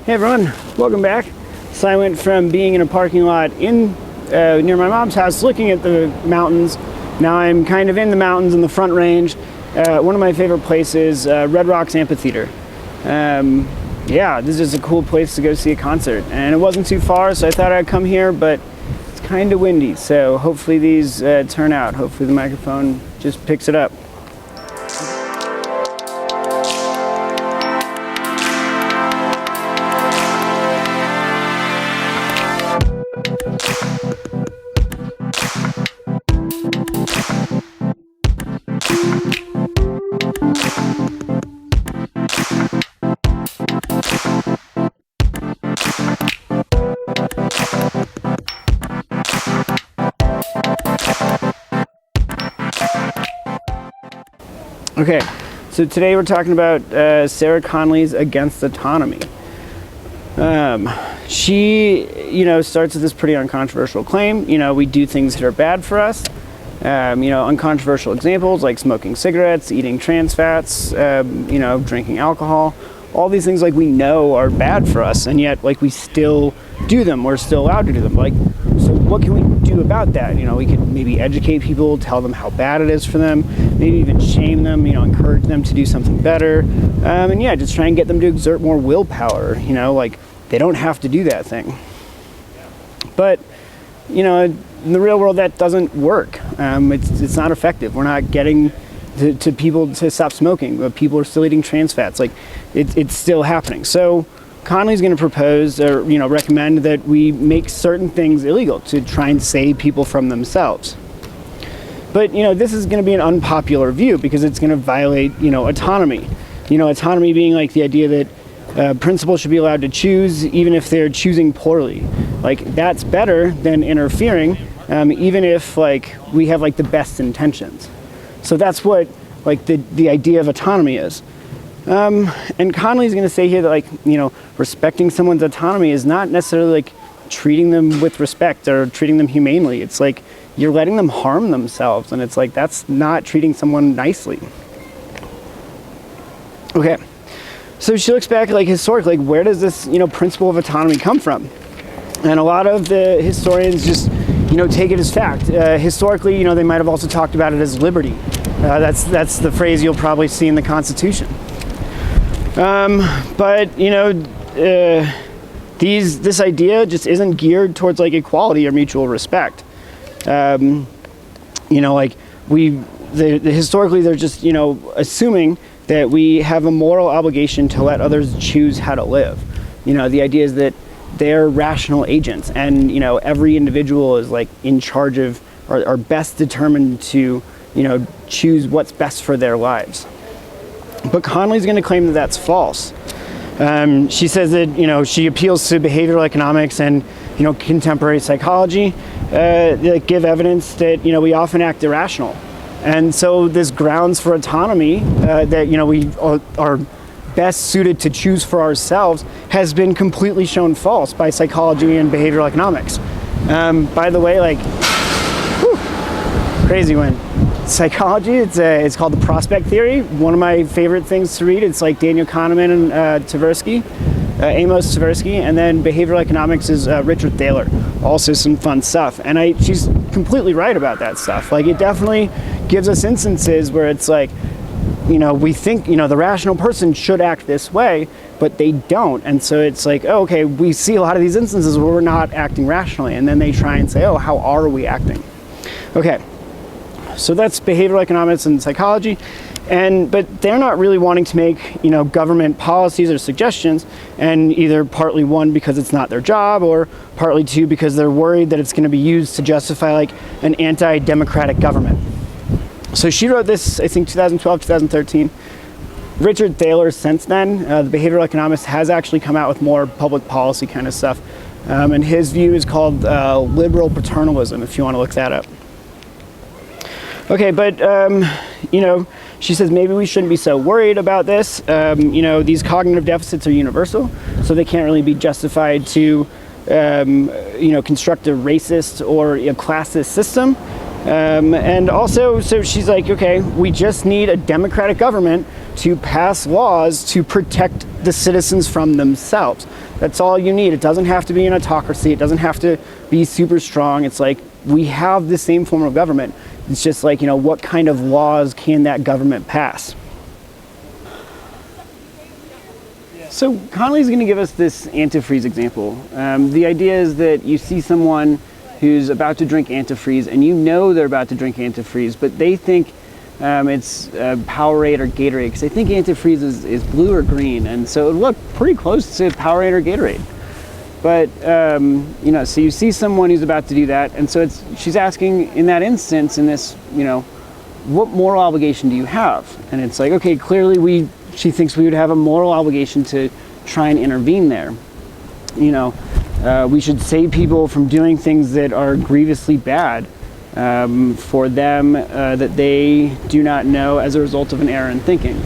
Hey everyone, welcome back. So I went from being in a parking lot in near my mom's house looking at the mountains. Now I'm kind of in the mountains in the Front Range. One of my favorite places, Red Rocks Amphitheatre. Yeah, this is a cool place to go see a concert. And it wasn't too far, so I thought I'd come here, but it's kind of windy. So hopefully these turn out. Hopefully the microphone just picks it up. Okay, so today we're talking about Sara Conley's Against Autonomy. She, starts with this pretty uncontroversial claim. We do things that are bad for us. Uncontroversial examples like smoking cigarettes, eating trans fats, drinking alcohol. All these things we know are bad for us, and yet we still do them. We're still allowed to do them. So what can we do about that? We could maybe educate people, tell them how bad it is for them, maybe even shame them, encourage them to do something better. Just try and get them to exert more willpower, they don't have to do that thing. But, in the real world that doesn't work. It's not effective. We're not getting to people to stop smoking, but people are still eating trans fats. It's still happening. So Conley's going to propose or recommend that we make certain things illegal to try and save people from themselves. But this is going to be an unpopular view because it's going to violate autonomy. Autonomy being the idea that principals should be allowed to choose even if they're choosing poorly. That's better than interfering, even if we have the best intentions. So that's what the idea of autonomy is. And Conley's going to say here that respecting someone's autonomy is not necessarily treating them with respect or treating them humanely. It's you're letting them harm themselves, and it's that's not treating someone nicely. Okay, so she looks back historically, where does this principle of autonomy come from? And a lot of the historians just take it as fact. Historically, they might have also talked about it as liberty. That's the phrase you'll probably see in the Constitution. But this idea just isn't geared towards equality or mutual respect. Historically they're just assuming that we have a moral obligation to let others choose how to live. The idea is that they're rational agents, and every individual is in charge of or best determined to choose what's best for their lives. But Conley's going to claim that that's false. She says that she appeals to behavioral economics and contemporary psychology that give evidence that we often act irrational, and so this grounds for autonomy that we are best suited to choose for ourselves has been completely shown false by psychology and behavioral economics. By the way, crazy one. Psychology, it's called the prospect theory. One of my favorite things to read. It's Daniel Kahneman and Amos Tversky, and then behavioral economics is Richard Thaler. Also some fun stuff, and she's completely right about that stuff. It definitely gives us instances where it's we think the rational person should act this way, but they don't, and so it's okay, we see a lot of these instances where we're not acting rationally, and then they try and say, oh, how are we acting? Okay. So that's behavioral economics and psychology, but they're not really wanting to make government policies or suggestions, and either partly one because it's not their job, or partly two because they're worried that it's going to be used to justify an anti-democratic government. So she wrote this, I think, 2012, 2013. Richard Thaler, since then, the behavioral economist, has actually come out with more public policy kind of stuff, and his view is called liberal paternalism, if you want to look that up. Okay, but, she says maybe we shouldn't be so worried about this. These cognitive deficits are universal, so they can't really be justified to, construct a racist or a classist system. And also, so she's okay, we just need a democratic government to pass laws to protect the citizens from themselves. That's all you need. It doesn't have to be an autocracy. It doesn't have to be super strong. It's like we have the same form of government. It's just like, what kind of laws can that government pass? So Conley's going to give us this antifreeze example. The idea is that you see someone who's about to drink antifreeze, and they're about to drink antifreeze, but they think it's Powerade or Gatorade, because they think antifreeze is blue or green, and so it would look pretty close to Powerade or Gatorade. But so you see someone who's about to do that, and so she's asking in that instance, in this, what moral obligation do you have? And it's like, okay, clearly she thinks we would have a moral obligation to try and intervene there. We should save people from doing things that are grievously bad for them that they do not know as a result of an error in thinking.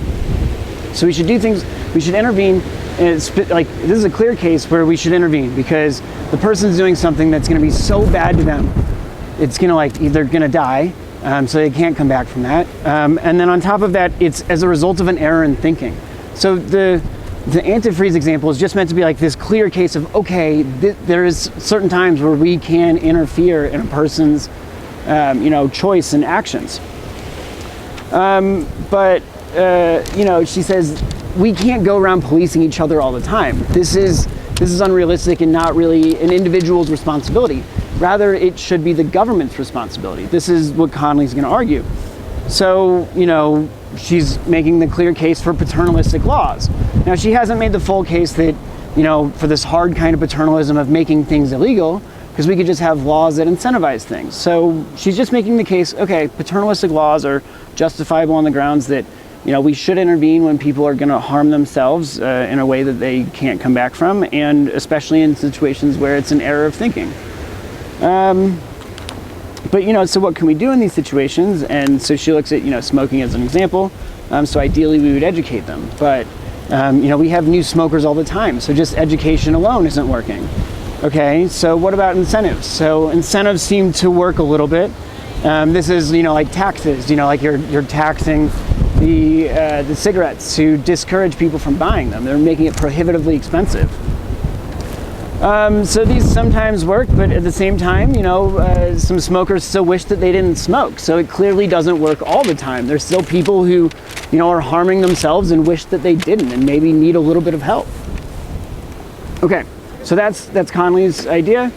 So we should do things, we should intervene, and it's like, this is a clear case where we should intervene because the person's doing something that's going to be so bad to them, it's going to they're going to die, so they can't come back from that. And then on top of that, it's as a result of an error in thinking. So the antifreeze example is just meant to be like this clear case of, okay, there is certain times where we can interfere in a person's choice and actions. But she says we can't go around policing each other all the time. This is unrealistic and not really an individual's responsibility. Rather, it should be the government's responsibility. This is what Conley's going to argue. So, she's making the clear case for paternalistic laws. Now, she hasn't made the full case that, for this hard kind of paternalism of making things illegal, because we could just have laws that incentivize things. So she's just making the case, okay, paternalistic laws are justifiable on the grounds that, we should intervene when people are going to harm themselves in a way that they can't come back from, and especially in situations where it's an error of thinking. But, so what can we do in these situations? And so she looks at, smoking as an example. So ideally we would educate them. But, we have new smokers all the time. So just education alone isn't working. Okay, so what about incentives? So incentives seem to work a little bit. This is, like taxes, like you're taxing the cigarettes to discourage people from buying them. They're making it prohibitively expensive. So these sometimes work, but at the same time, some smokers still wish that they didn't smoke. So it clearly doesn't work all the time. There's still people who, are harming themselves and wish that they didn't and maybe need a little bit of help. Okay, so that's Conley's idea.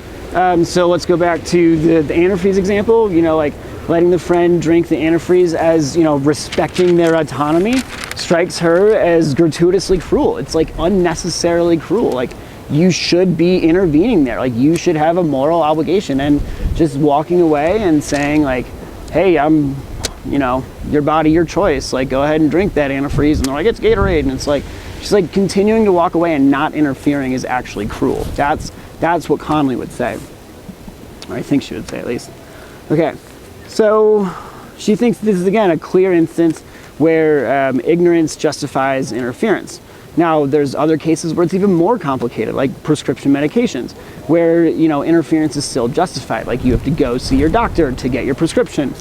So let's go back to the antifreeze example, like letting the friend drink the antifreeze as, respecting their autonomy strikes her as gratuitously cruel. It's like unnecessarily cruel. Like, you should be intervening there. Like, you should have a moral obligation, and just walking away and saying like, hey, I'm, your body, your choice. Like, go ahead and drink that antifreeze. And they're like, it's Gatorade. And it's like, she's like continuing to walk away and not interfering is actually cruel. That's what Conley would say. Or I think she would say, at least. Okay. So she thinks this is, again, a clear instance where ignorance justifies interference. Now, there's other cases where it's even more complicated, like prescription medications, where, interference is still justified. Like, you have to go see your doctor to get your prescription.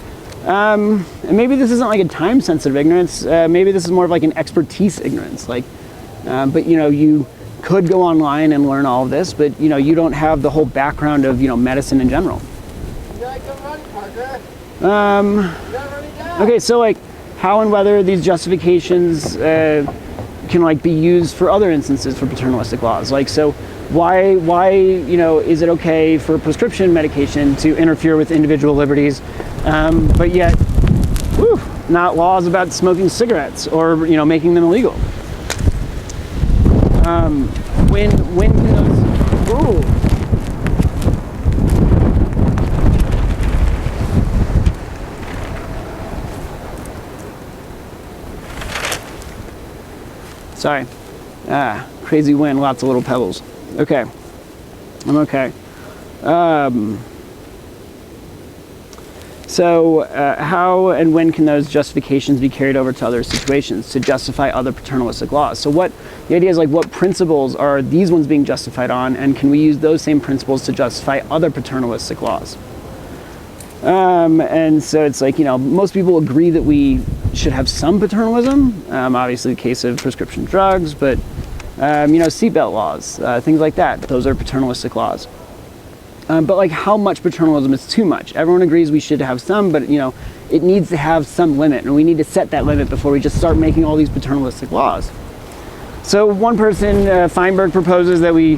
And maybe this isn't like a time-sensitive ignorance. Maybe this is more of like an expertise ignorance. Like, but, you could go online and learn all of this, but, you don't have the whole background of, medicine in general. Okay, so like, how and whether these justifications can like be used for other instances for paternalistic laws. Like, so why is it okay for prescription medication to interfere with individual liberties, but yet not laws about smoking cigarettes or making them illegal? When can those Sorry. Crazy wind, lots of little pebbles. Okay. I'm okay. So how and when can those justifications be carried over to other situations to justify other paternalistic laws? So the idea is like, what principles are these ones being justified on, and can we use those same principles to justify other paternalistic laws? And so it's like, most people agree that we should have some paternalism, obviously the case of prescription drugs, but, seatbelt laws, things like that. Those are paternalistic laws. But like how much paternalism is too much? Everyone agrees we should have some, but it needs to have some limit, and we need to set that limit before we just start making all these paternalistic laws. So one person, Feinberg, proposes that we,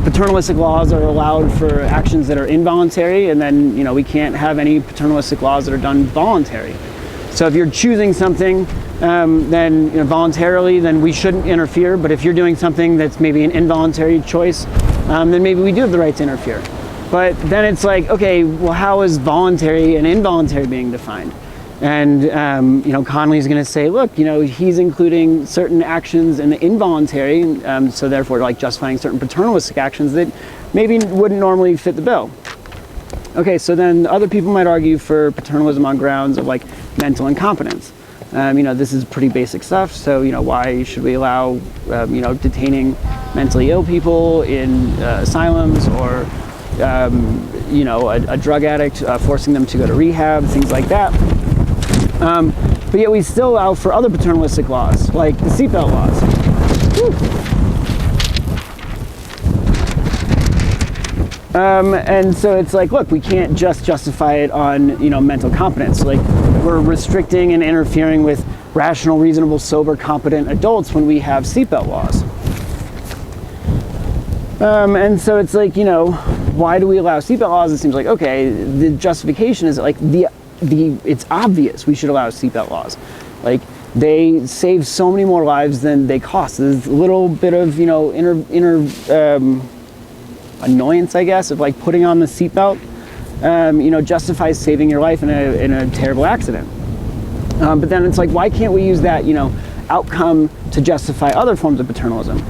paternalistic laws are allowed for actions that are involuntary, and then we can't have any paternalistic laws that are done voluntary. So if you're choosing something then voluntarily, then we shouldn't interfere. But if you're doing something that's maybe an involuntary choice, then maybe we do have the right to interfere. But then it's like, okay, well, how is voluntary and involuntary being defined? And Conley's going to say, look, he's including certain actions in the involuntary, so therefore like justifying certain paternalistic actions that maybe wouldn't normally fit the bill. Okay, so then other people might argue for paternalism on grounds of like mental incompetence. This is pretty basic stuff. So why should we allow detaining mentally ill people in asylums, or a drug addict, forcing them to go to rehab, things like that. But yet we still allow for other paternalistic laws, like the seatbelt laws. And so it's like, look, we can't just justify it on, mental competence. Like, we're restricting and interfering with rational, reasonable, sober, competent adults when we have seatbelt laws. And so it's like, why do we allow seatbelt laws? It seems like, okay, the justification is like it's obvious we should allow seatbelt laws. Like, they save so many more lives than they cost. There's a little bit of, annoyance, I guess, of like putting on the seatbelt, justifies saving your life in a terrible accident. But then it's like, why can't we use that, outcome to justify other forms of paternalism?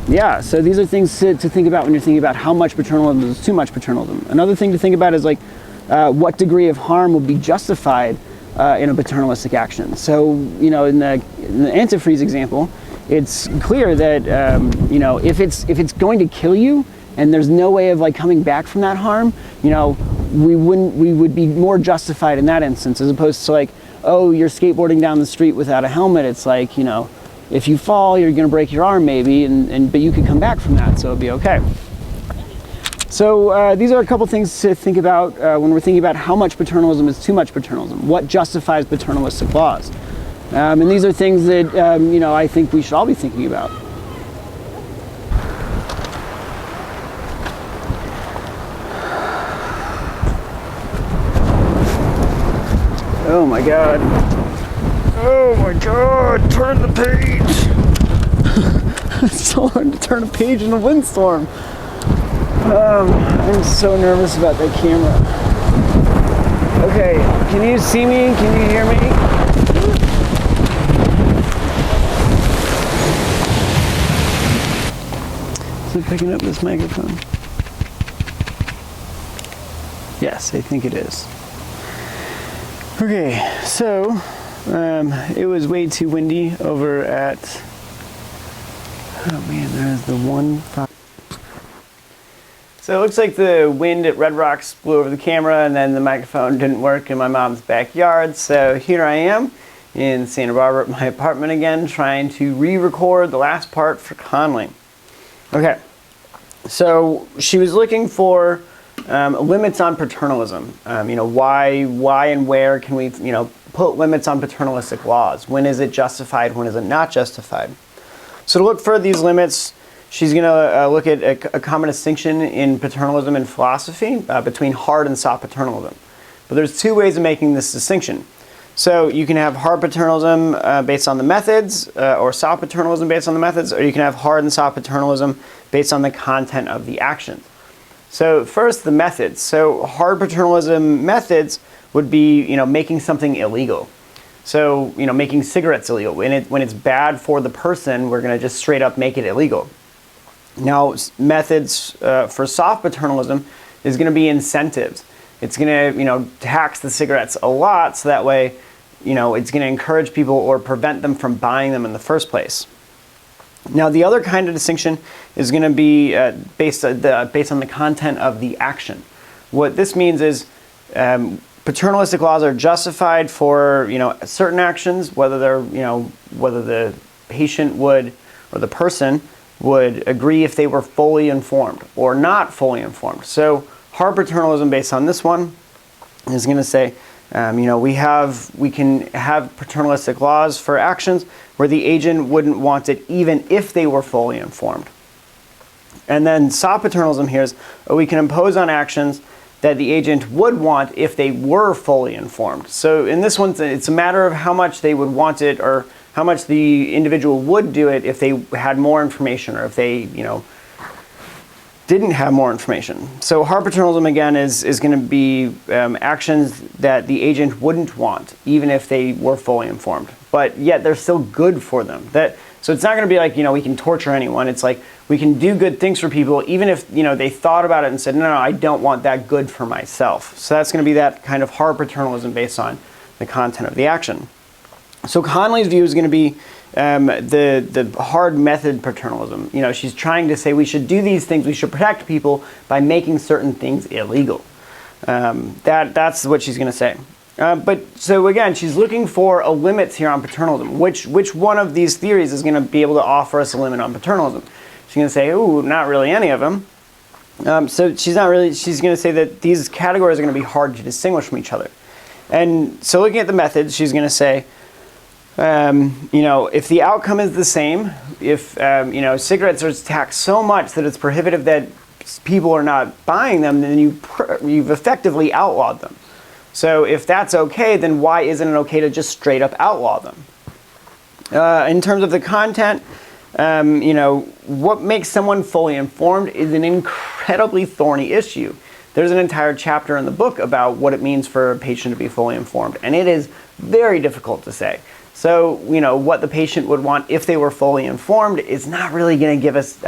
Yeah, so these are things to think about when you're thinking about how much paternalism is too much paternalism. Another thing to think about is like, what degree of harm would be justified in a paternalistic action. So, in the antifreeze example, it's clear that if it's going to kill you and there's no way of like coming back from that harm, we would be more justified in that instance, as opposed to like, oh, you're skateboarding down the street without a helmet. It's like, if you fall, you're going to break your arm maybe, but you could come back from that, so it'll be okay. So these are a couple things to think about when we're thinking about how much paternalism is too much paternalism. What justifies paternalistic laws? And these are things that, I think we should all be thinking about. Oh my God. Oh my God, turn the page. It's so hard to turn a page in a windstorm. I'm so nervous about that camera. Okay, can you see me? Can you hear me? Is it picking up this microphone? Yes, I think it is. Okay, so it was way too windy over at, oh man, there's the 1-5. So it looks like the wind at Red Rocks blew over the camera, and then the microphone didn't work in my mom's backyard. So here I am in Santa Barbara at my apartment again, trying to re-record the last part for Conley. Okay, so she was looking for limits on paternalism. Why and where can we, put limits on paternalistic laws? When is it justified? When is it not justified? So to look for these limits, she's going to look at a common distinction in paternalism and philosophy between hard and soft paternalism. But there's two ways of making this distinction. So you can have hard paternalism based on the methods, or soft paternalism based on the methods, or you can have hard and soft paternalism based on the content of the action. So first, the methods. So hard paternalism methods would be, making something illegal. So, making cigarettes illegal. When it's bad for the person, we're going to just straight up make it illegal. Now, methods for soft paternalism is going to be incentives. It's going to, tax the cigarettes a lot, so that way, it's going to encourage people or prevent them from buying them in the first place. Now, the other kind of distinction is going to be based on the content of the action. What this means is paternalistic laws are justified for certain actions, whether they're whether the patient would or the person would agree if they were fully informed or not fully informed. So hard paternalism based on this one is going to say we can have paternalistic laws for actions where the agent wouldn't want it even if they were fully informed. And then soft paternalism here is we can impose on actions that the agent would want if they were fully informed. So in this one, it's a matter of how much they would want it or how much the individual would do it if they had more information or if they, didn't have more information. So hard paternalism, again, is going to be actions that the agent wouldn't want, even if they were fully informed. But yet they're still good for them. So it's not going to be like, we can torture anyone. It's like we can do good things for people, even if, they thought about it and said, no, I don't want that good for myself. So that's going to be that kind of hard paternalism based on the content of the action. So Conley's view is going to be the hard method paternalism. She's trying to say we should do these things, we should protect people by making certain things illegal. That's what she's going to say. But so again, she's looking for a limit here on paternalism. Which one of these theories is going to be able to offer us a limit on paternalism? She's going to say, ooh, not really any of them. So she's going to say that these categories are going to be hard to distinguish from each other. And so looking at the methods, she's going to say, if the outcome is the same, if cigarettes are taxed so much that it's prohibitive that people are not buying them, then you've effectively outlawed them. So if that's okay, then why isn't it okay to just straight up outlaw them? In terms of the content, what makes someone fully informed is an incredibly thorny issue. There's an entire chapter in the book about what it means for a patient to be fully informed, and it is very difficult to say. So, what the patient would want if they were fully informed is not really going to give us,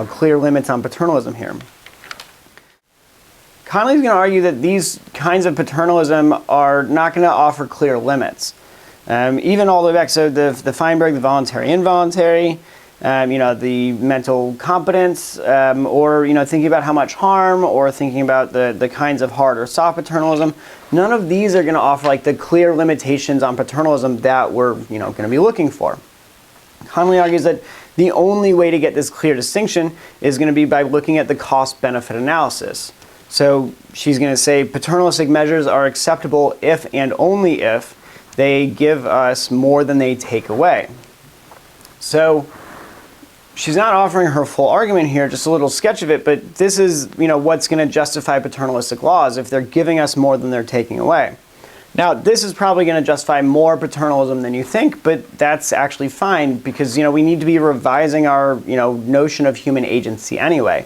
clear limits on paternalism here. Conley's going to argue that these kinds of paternalism are not going to offer clear limits. Even all the way back, so the Feinberg, the voluntary, involuntary, the mental competence, or thinking about how much harm, or thinking about the kinds of hard or soft paternalism. None of these are going to offer like the clear limitations on paternalism that we're going to be looking for. Conley argues that the only way to get this clear distinction is going to be by looking at the cost-benefit analysis. So she's going to say paternalistic measures are acceptable if and only if they give us more than they take away. So she's not offering her full argument here, just a little sketch of it, but this is, what's going to justify paternalistic laws if they're giving us more than they're taking away. Now, this is probably going to justify more paternalism than you think, but that's actually fine because, we need to be revising our, notion of human agency anyway.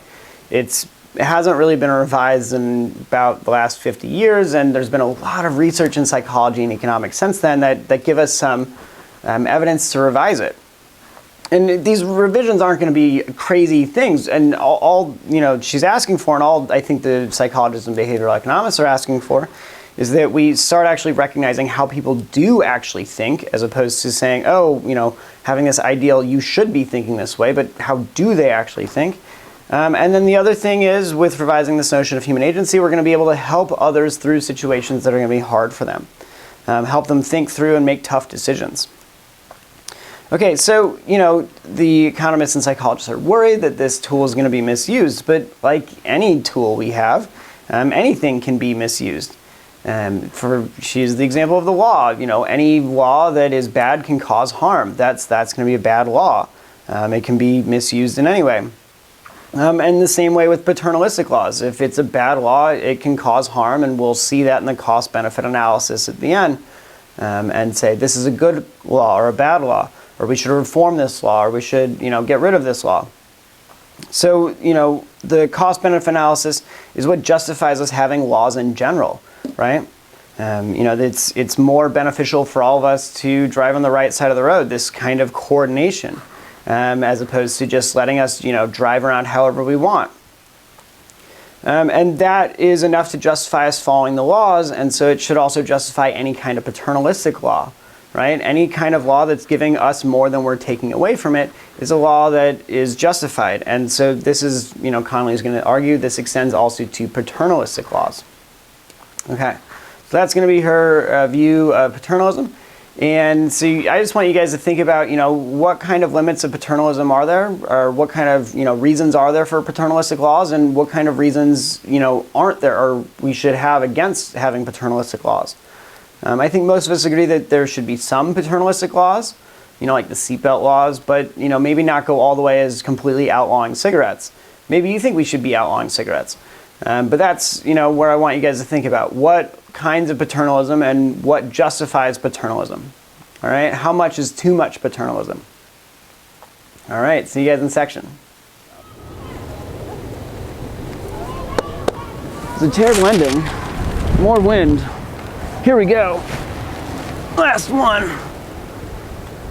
It hasn't really been revised in about the last 50 years, and there's been a lot of research in psychology and economics since then that give us some evidence to revise it. And these revisions aren't going to be crazy things, and all she's asking for, and all I think the psychologists and behavioral economists are asking for, is that we start actually recognizing how people do actually think, as opposed to saying, having this ideal, you should be thinking this way, but how do they actually think? And then the other thing is, with revising this notion of human agency, we're going to be able to help others through situations that are going to be hard for them, help them think through and make tough decisions. Okay, so, the economists and psychologists are worried that this tool is going to be misused, but like any tool we have, anything can be misused. She's the example of the law. Any law that is bad can cause harm. That's going to be a bad law. It can be misused in any way. And the same way with paternalistic laws. If it's a bad law, it can cause harm, and we'll see that in the cost-benefit analysis at the end, and say this is a good law or a bad law, or we should reform this law, or we should, get rid of this law. So, the cost-benefit analysis is what justifies us having laws in general, right? It's more beneficial for all of us to drive on the right side of the road, this kind of coordination, as opposed to just letting us, drive around however we want. And that is enough to justify us following the laws, and so it should also justify any kind of paternalistic law. right? Any kind of law that's giving us more than we're taking away from it is a law that is justified. And so this is, Connolly is going to argue this extends also to paternalistic laws. Okay, so that's going to be her view of paternalism. And so I just want you guys to think about, what kind of limits of paternalism are there, or what kind of, reasons are there for paternalistic laws, and what kind of reasons, aren't there, or we should have against having paternalistic laws. I think most of us agree that there should be some paternalistic laws, like the seatbelt laws, but, maybe not go all the way as completely outlawing cigarettes. Maybe you think we should be outlawing cigarettes. But that's, where I want you guys to think about what kinds of paternalism and what justifies paternalism. All right, how much is too much paternalism? All right, see you guys in section. It's a terrible ending. More wind. Here we go. Last one.